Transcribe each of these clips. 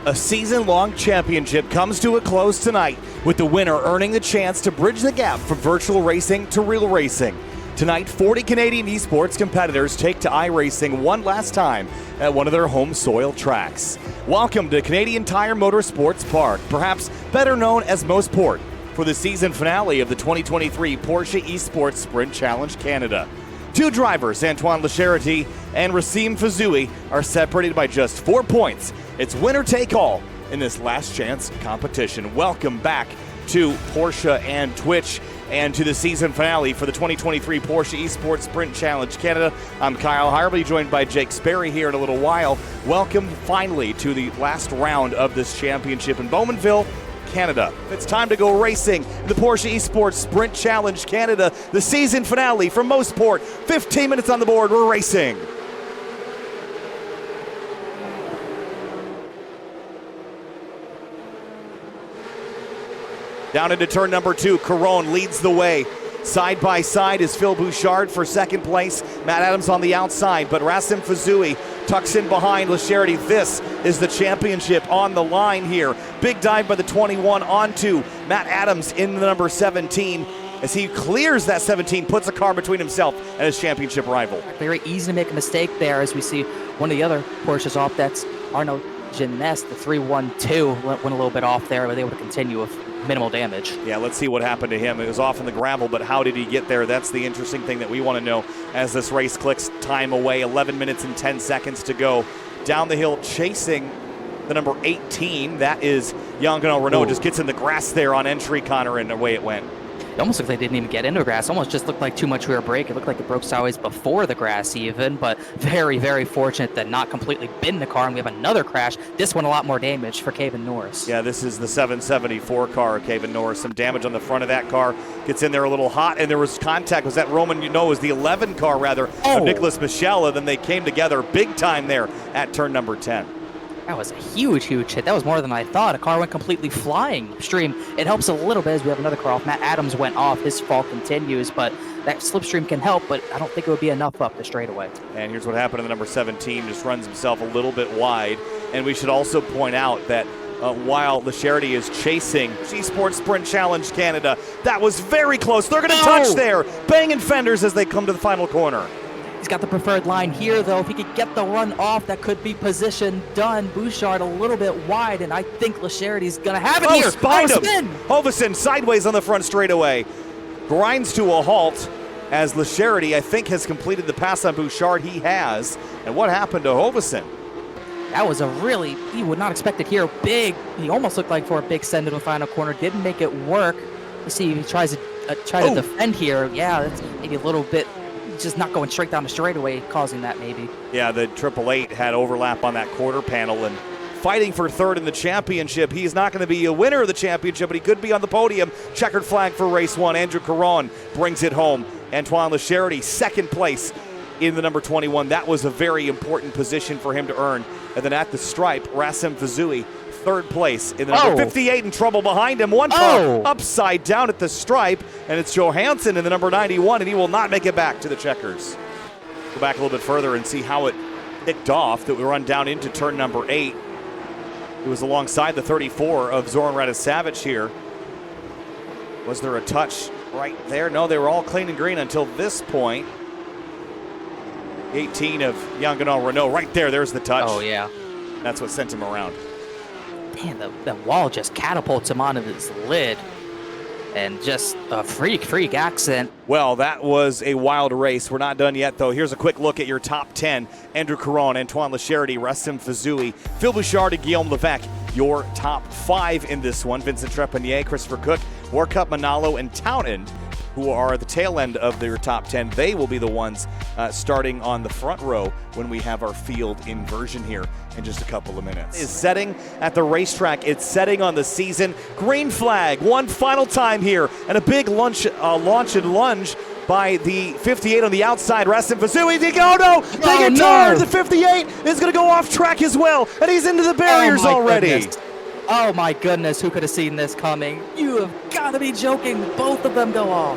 A season-long championship comes to a close tonight, with the winner earning the chance to bridge the gap from virtual racing to real racing. Tonight, 40 Canadian esports competitors take to iRacing one last time at one of their home soil tracks. Welcome to Canadian Tire Motorsports Park, perhaps better known as Mosport, for the season finale of the 2023 Porsche Esports Sprint Challenge Canada. Two drivers, Antoine Lacharite and Racim Fezoui, are separated by just 4 points. It's winner take all in this last chance competition. Welcome back to Porsche and Twitch and to the season finale for the 2023 Porsche Esports Sprint Challenge Canada. I'm Kyle Harvey, joined by Jake Sperry here in a little while. Welcome finally to the last round of this championship in Bowmanville, Canada. It's time to go racing. The Porsche Esports Sprint Challenge Canada, the season finale from Mosport. 15 minutes on the board, we're racing. Down into turn number 2, Caron leads the way. Side by side is Phil Bouchard for second place. Matt Adams on the outside, but Racim Fezoui tucks in behind Lacharite. This is the championship on the line here. Big dive by the 21 onto Matt Adams in the number 17. As he clears that 17, puts a car between himself and his championship rival. Very easy to make a mistake there, as we see one of the other Porsches off. That's Arno Jeunesse, the 312, went a little bit off there, but able to continue with minimal damage. Yeah, let's see what happened to him. It was off in the gravel, but how did he get there? That's the interesting thing that we want to know as this race clicks time away. 11 minutes and 10 seconds to go. Down the hill, chasing the number 18. That is Yangonel Renault. Just gets in the grass there on entry, Connor, and away it went. It almost looked like they didn't even get into the grass. Almost just looked like too much rear brake. It looked like it broke sideways before the grass even, but very, very fortunate that not completely bend the car, and we have another crash. This one a lot more damage for Kevin Norris. Yeah, this is the 774 car, Kevin Norris. Some damage on the front of that car. Gets in there a little hot, and there was contact. Was that Roman? You know, it was the 11 car, rather, of Nicholas Michel, and then they came together big time there at turn number 10. That was a huge, huge hit. That was more than I thought. A car went completely flying upstream. It helps a little bit as we have another car off. Matt Adams went off. His fall continues, but that slipstream can help, but I don't think it would be enough up the straightaway. And here's what happened to the number 17. Just runs himself a little bit wide. And we should also point out that while Lacharite is chasing Esports Sprint Challenge Canada, that was very close. They're going to touch there. Banging fenders as they come to the final corner. He's got the preferred line here, though. If he could get the run off, that could be position done. Bouchard a little bit wide, and I think Lacharite's going to have it here. Spied him. Hovesen sideways on the front straightaway. Grinds to a halt as Lacharite, I think, has completed the pass on Bouchard. He has. And what happened to Hovesen? That was a really, you would not expect it here. Big, he almost looked like for a big send to the final corner. Didn't make it work. Let's see, he tries to defend here. Yeah, that's maybe a little bit just not going straight down the straightaway, causing that maybe. Yeah, the 888 had overlap on that quarter panel and fighting for third in the championship. He's not going to be a winner of the championship, but he could be on the podium. Checkered flag for race 1. Andrew Caron brings it home. Antoine Lacharite, second place in the number 21. That was a very important position for him to earn. And then at the stripe, Racim Fezoui, third place in the number 58, in trouble behind him. One car upside down at the stripe, and it's Johansson in the number 91, and he will not make it back to the checkers. Go back a little bit further and see how it picked off. That we run down into turn number 8. It was alongside the 34 of Zoran Radisavage here. Was there a touch right there? No, they were all clean and green until this point. 18 of Yangonel Renault right there. There's the touch. Oh, yeah. That's what sent him around. Man, the wall just catapults him onto his lid. And just a freak accent. Well, that was a wild race. We're not done yet, though. Here's a quick look at your top 10. Andrew Caron, Antoine Lacharite, Racim Fezoui, Phil Bouchard, and Guillaume Levesque. Your top 5 in this one. Vincent Trepanier, Christopher Cook, Warcup Manalo, and Townend, who are at the tail end of their top 10. They will be the ones starting on the front row when we have our field inversion here in just a couple of minutes. Is setting at the racetrack. It's setting on the season. Green flag, one final time here, and a big launch and lunge by the 58 on the outside. Racim Fezoui, they get turned. The 58 is going to go off track as well, and he's into the barriers already. Goodness. Oh my goodness, who could have seen this coming? You have got to be joking. Both of them go off.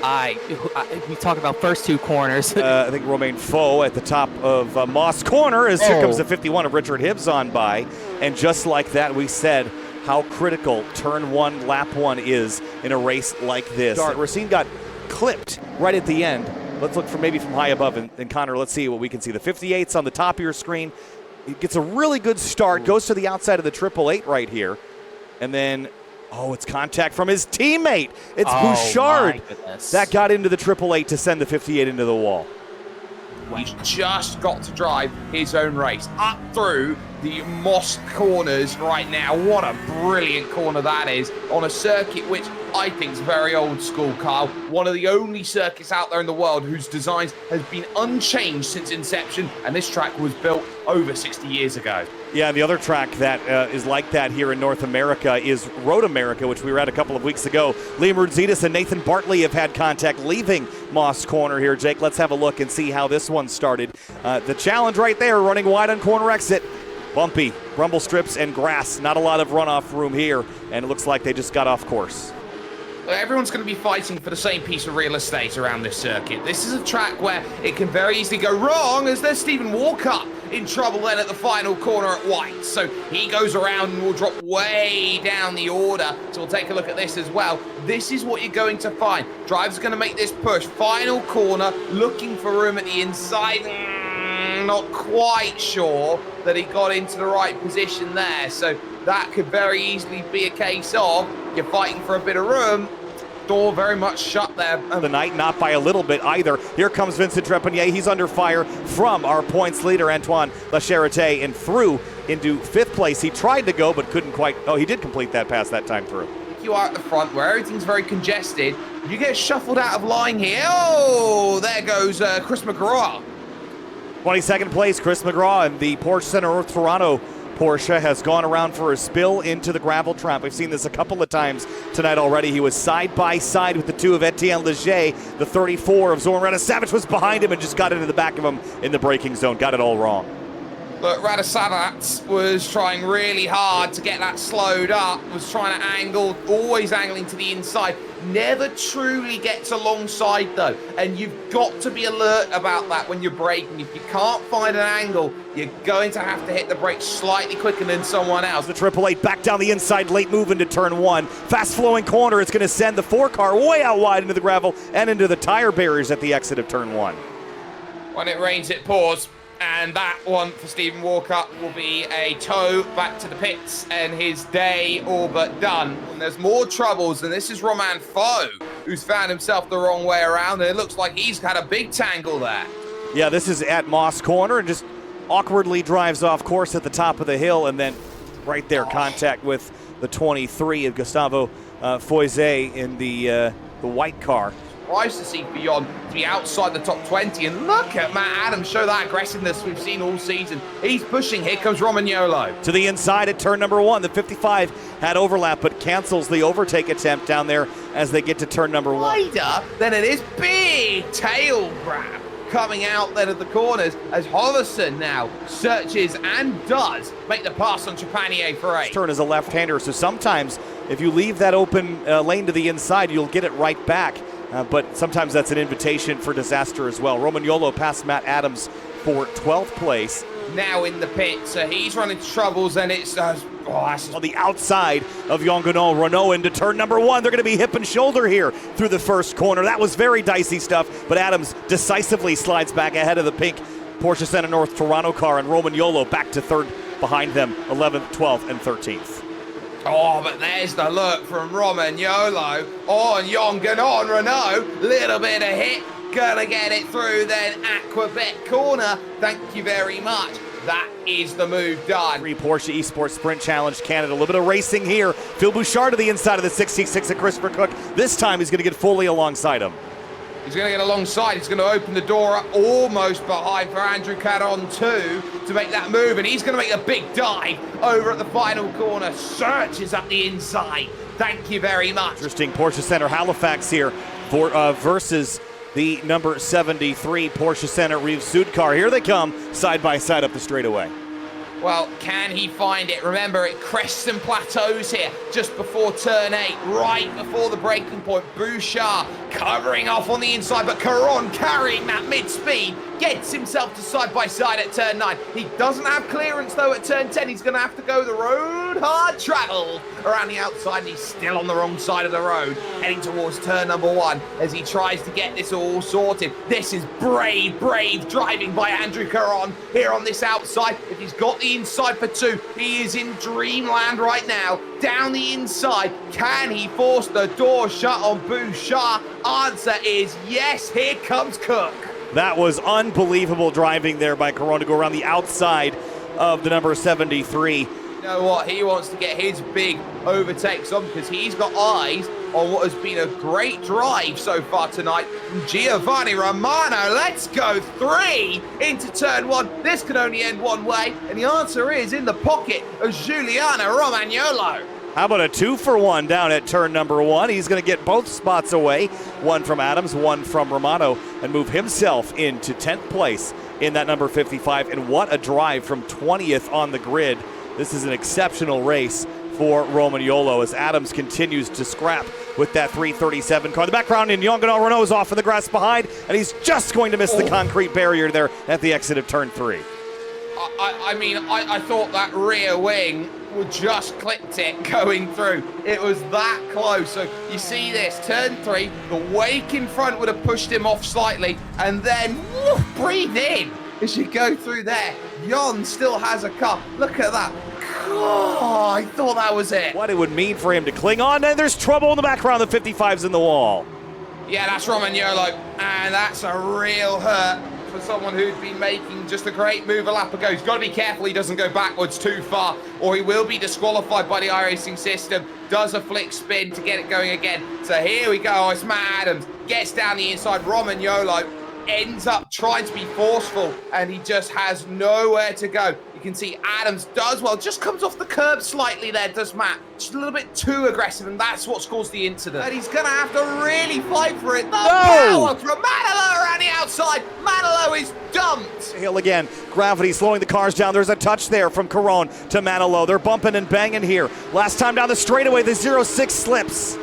We talk about first two corners. I think Romain Faux at the top of Moss Corner as here comes the 51 of Richard Hibbs on by. And just like that, we said how critical turn one, lap one is in a race like this. Racim got clipped right at the end. Let's look for maybe from high above. And Connor, let's see what we can see. The 58's on the top of your screen. He gets a really good start, goes to the outside of the 888 right here. And then, it's contact from his teammate. It's Bouchard that got into the 888 to send the 58 into the wall. He's just got to drive his own race up through the moss corners right now. What a brilliant corner that is on a circuit which I think is very old school, Kyle. One of the only circuits out there in the world whose designs has been unchanged since inception, and this track was built over 60 years ago. Yeah, the other track that is like that here in North America is Road America, which we were at a couple of weeks ago. Liam Rudzitis and Nathan Bartley have had contact leaving Moss Corner here. Jake, let's have a look and see how this one started. The challenge right there, running wide on corner exit. Bumpy, rumble strips and grass. Not a lot of runoff room here, and it looks like they just got off course. Everyone's going to be fighting for the same piece of real estate around this circuit. This is a track where it can very easily go wrong, as there's Stephen Walker in trouble then at the final corner at White. So he goes around and will drop way down the order. So we'll take a look at this as well. This is what you're going to find. Drivers going to make this push. Final corner, looking for room at the inside. Not quite sure that he got into the right position there. So that could very easily be a case of you're fighting for a bit of room. Door very much shut there. The night, not by a little bit either. Here comes Vincent Trepanier. He's under fire from our points leader, Antoine Lacharite, and through into 5th place. He tried to go, but couldn't quite. He did complete that pass that time through. You are at the front where everything's very congested. You get shuffled out of line here. Oh, there goes Chris McGraw. 22nd place, Chris McGraw, and the Porsche Center North Toronto Porsche has gone around for a spill into the gravel trap. We've seen this a couple of times tonight already. He was side by side with the 2 of Etienne Leger. The 34 of Zoran Radosavich was behind him and just got into the back of him in the braking zone. Got it all wrong. But Radosavich was trying really hard to get that slowed up, was trying to angle, always angling to the inside. Never truly gets alongside though, and you've got to be alert about that when you're braking. If you can't find an angle, you're going to have to hit the brakes slightly quicker than someone else. The 888 back down the inside, late move into turn 1. Fast flowing corner, it's going to send the 4 car way out wide into the gravel and into the tire barriers at the exit of turn 1. When it rains, it pours. And that one for Stephen Walker will be a tow back to the pits and his day all but done. And there's more troubles, and this is Romain Faux, who's found himself the wrong way around, and it looks like he's had a big tangle there. Yeah, this is at Moss Corner, and just awkwardly drives off course at the top of the hill, and then right there, contact with the 23 of Gustavo Foizet in the white car. Surprised to see Beyond to be outside the top 20, and look at Matt Adams show that aggressiveness we've seen all season. He's pushing. Here comes Romagnolo. To the inside at turn number 1. The 55 had overlap, but cancels the overtake attempt down there as they get to turn number 1. Wider than it is. Big tail grab coming out then of the corners as Hoverson now searches and does make the pass on Trepanier for 8. Turn is a left-hander, so sometimes if you leave that open lane to the inside, you'll get it right back. But sometimes that's an invitation for disaster as well. Romagnolo past Matt Adams for 12th place. Now in the pit, so he's running into troubles, and it's on the outside of Yonguenon. Renault into turn number 1. They're going to be hip and shoulder here through the first corner. That was very dicey stuff, but Adams decisively slides back ahead of the pink Porsche Center North Toronto car, and Romagnolo back to 3rd behind them, 11th, 12th, and 13th. Oh, but there's the look from Romagnolo on Yonguenon Renault. Little bit of hit, gonna get it through then Aquabet corner. Thank you very much. That is the move done. Porsche Esports Sprint Challenge Canada. A little bit of racing here. Phil Bouchard to the inside of the 66 of Christopher Cook. This time he's going to get fully alongside him. He's going to get alongside. He's going to open the door up almost behind for Andrew Caron too to make that move. And he's going to make a big dive over at the final corner. Searches up the inside. Thank you very much. Interesting Porsche Center Halifax here for versus the number 73 Porsche Center Rive-Sud car. Here they come side by side up the straightaway. Well, can he find it? Remember, it crests and plateaus here just before turn 8, right before the breaking point. Bouchard covering off on the inside, but Caron carrying that mid-speed gets himself to side-by-side at turn 9. He doesn't have clearance, though, at turn 10. He's going to have to go the road hard travel around the outside, and he's still on the wrong side of the road, heading towards turn number 1 as he tries to get this all sorted. This is brave driving by Andrew Caron here on this outside. If he's got the inside for 2, he is in dreamland right now. Down the inside, can he force the door shut on Bouchard? Answer is yes. Here comes Cook. That was unbelievable driving there by Caron to go around the outside of the number 73. You know what? He wants to get his big overtakes on because he's got eyes on what has been a great drive so far tonight from Giovanni Romano. Let's go 3 into turn 1. This can only end one way, and the answer is in the pocket of Giuliano Romagnolo. How about a 2-for-1 down at turn number 1? He's going to get both spots away, one from Adams, one from Romano, and move himself into 10th place in that number 55. And what a drive from 20th on the grid. This is an exceptional race for Romagnolo as Adams continues to scrap with that 337 car. In the background, and Yongano Renault's off in the grass behind, and he's just going to miss the concrete barrier there at the exit of turn 3. I thought that rear wing would just clipped it going through. It was that close. So you see this, turn 3, the wake in front would have pushed him off slightly, and then breathe in as you go through there. Jon still has a car. Look at that. Oh, I thought that was it. What it would mean for him to cling on, and there's trouble in the background. The 55's in the wall. Yeah, that's Romagnolo, and that's a real hurt for someone who'd been making just a great move a lap ago. He's got to be careful he doesn't go backwards too far, or he will be disqualified by the iRacing system. Does a flick spin to get it going again. So here we go. It's Matt Adams. Gets down the inside. Romagnolo ends up trying to be forceful, and he just has nowhere to go. You can see Adams does well. Just comes off the curb slightly there, does Matt. Just a little bit too aggressive, and that's what's caused the incident. And he's going to have to really fight for it. The power from Manolo around the outside. Manolo is dumped. Hill again. Gravity slowing the cars down. There's a touch there from Caron to Manolo. They're bumping and banging here. Last time down the straightaway, the 06 slips.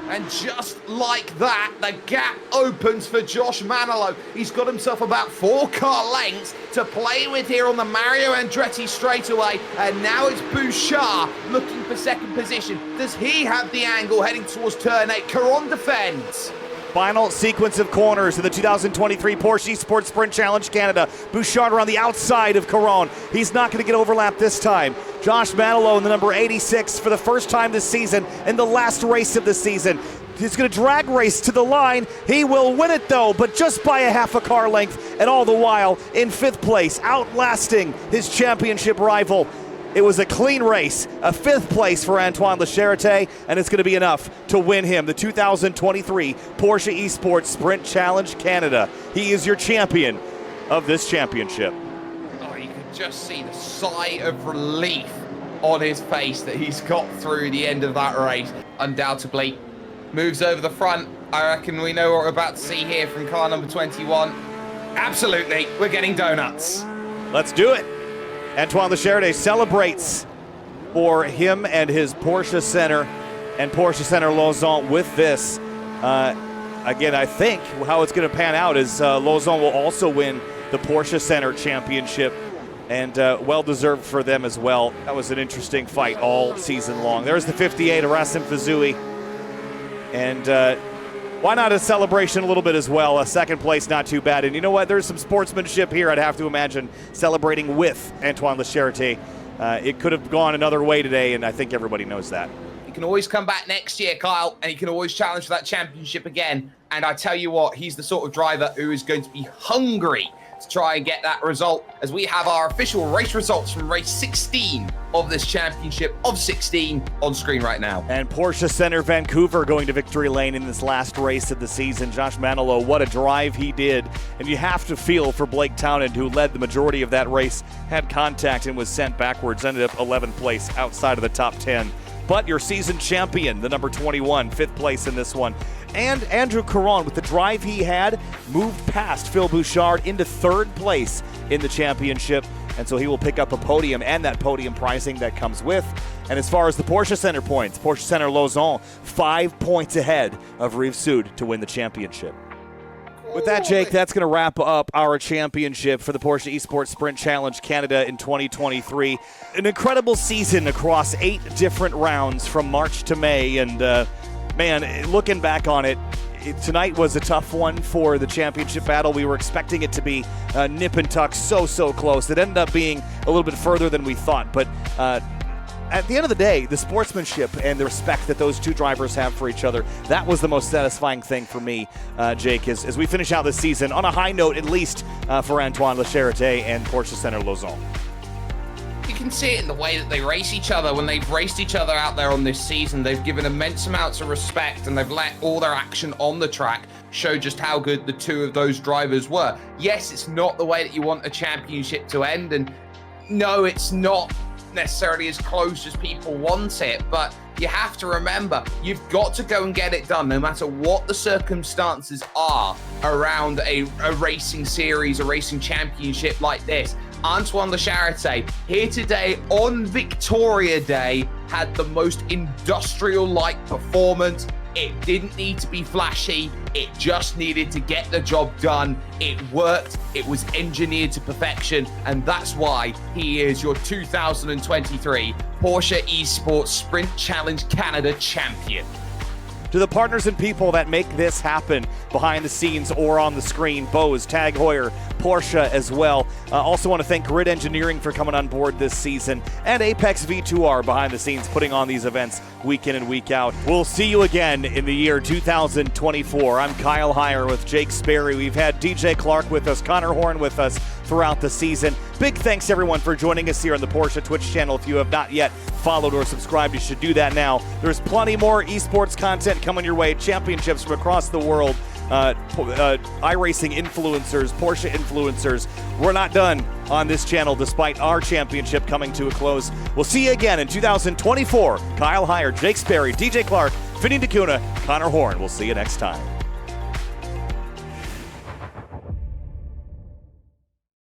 And just like that, the gap opens for Josh Manolo. He's got himself about 4 car lengths to play with here on the Mario Andretti straightaway. And now it's Bouchard looking for second position. Does he have the angle heading towards turn 8? Caron defends. Final sequence of corners in the 2023 Porsche Esports Sprint Challenge Canada. Bouchard around the outside of Caron. He's not going to get overlapped this time. Josh Manolo in the number 86 for the first time this season in the last race of the season. He's going to drag race to the line. He will win it though, but just by a half a car length, and all the while in 5th place, outlasting his championship rival. It was a clean race, a 5th place for Antoine Lacharite, and it's going to be enough to win him the 2023 Porsche Esports Sprint Challenge Canada. He is your champion of this championship. Oh, you can just see the sigh of relief on his face that he's got through the end of that race. Undoubtedly, moves over the front. I reckon we know what we're about to see here from car number 21. Absolutely, we're getting donuts. Let's do it. Antoine Lacharite celebrates for him and his Porsche Center and Porsche Center Lauzon with this. Again, I think how it's going to pan out is Lauzon will also win the Porsche Center Championship, and well-deserved for them as well. That was an interesting fight all season long. There's the 58 of Racim Fezoui. And why not a celebration a little bit as well? A second place, not too bad. And you know what? There's some sportsmanship here, I'd have to imagine, celebrating with Antoine Lacharite. It could have gone another way today, and I think everybody knows that. He can always come back next year, Kyle, and he can always challenge for that championship again. And I tell you what, he's the sort of driver who is going to be hungry to try and get that result, as we have our official race results from race 16 of this championship of 16 on screen right now. And Porsche Center Vancouver going to victory lane in this last race of the season. Josh Manolo, what a drive he did. And you have to feel for Blake Townend, who led the majority of that race, had contact and was sent backwards, ended up 11th place outside of the top 10. But your season champion, the number 21, 5th place in this one. And Andrew Caron, with the drive he had, moved past Phil Bouchard into 3rd place in the championship. And so he will pick up a podium and that podium pricing that comes with. And as far as the Porsche Center points, Porsche Center Lauzon 5 points ahead of Rive-Sud to win the championship. With that, Jake, that's going to wrap up our championship for the Porsche Esports Sprint Challenge Canada in 2023. An incredible season across 8 different rounds from March to May. And, man, looking back on it, tonight was a tough one for the championship battle. We were expecting it to be nip and tuck, so close. It ended up being a little bit further than we thought. But at the end of the day, the sportsmanship and the respect that those two drivers have for each other, that was the most satisfying thing for me, Jake, as we finish out this season on a high note, at least for Antoine Lacharite and Porsche Center Lauzon. You can see it in the way that they race each other. When they've raced each other out there on this season, they've given immense amounts of respect and they've let all their action on the track show just how good the two of those drivers were. Yes, it's not the way that you want a championship to end, and no, it's not necessarily as close as people want it, but you have to remember, you've got to go and get it done no matter what the circumstances are around a racing series, a racing championship like this. Antoine Lacharite here today on Victoria Day had the most industrial-like performance. It didn't need to be flashy. It just needed to get the job done. It worked. It was engineered to perfection. And that's why he is your 2023 Porsche Esports Sprint Challenge Canada champion. To the partners and people that make this happen behind the scenes or on the screen, Bose, Tag Heuer, Porsche as well. Also want to thank Grid Engineering for coming on board this season, and Apex V2R behind the scenes putting on these events week in and week out. We'll see you again in the year 2024. I'm Kyle Heuer with Jake Sperry. We've had DJ Clark with us, Connor Horn with us throughout the season. Big thanks everyone for joining us here on the Porsche Twitch channel. If you have not yet followed or subscribed, you should do that now. There's plenty more esports content coming your way, championships from across the world, iRacing influencers, Porsche influencers. We're not done on this channel despite our championship coming to a close. We'll see you again in 2024. Kyle Heuer, Jake Sperry, DJ Clark, Vinny DeCuna, Connor Horn. We'll see you next time.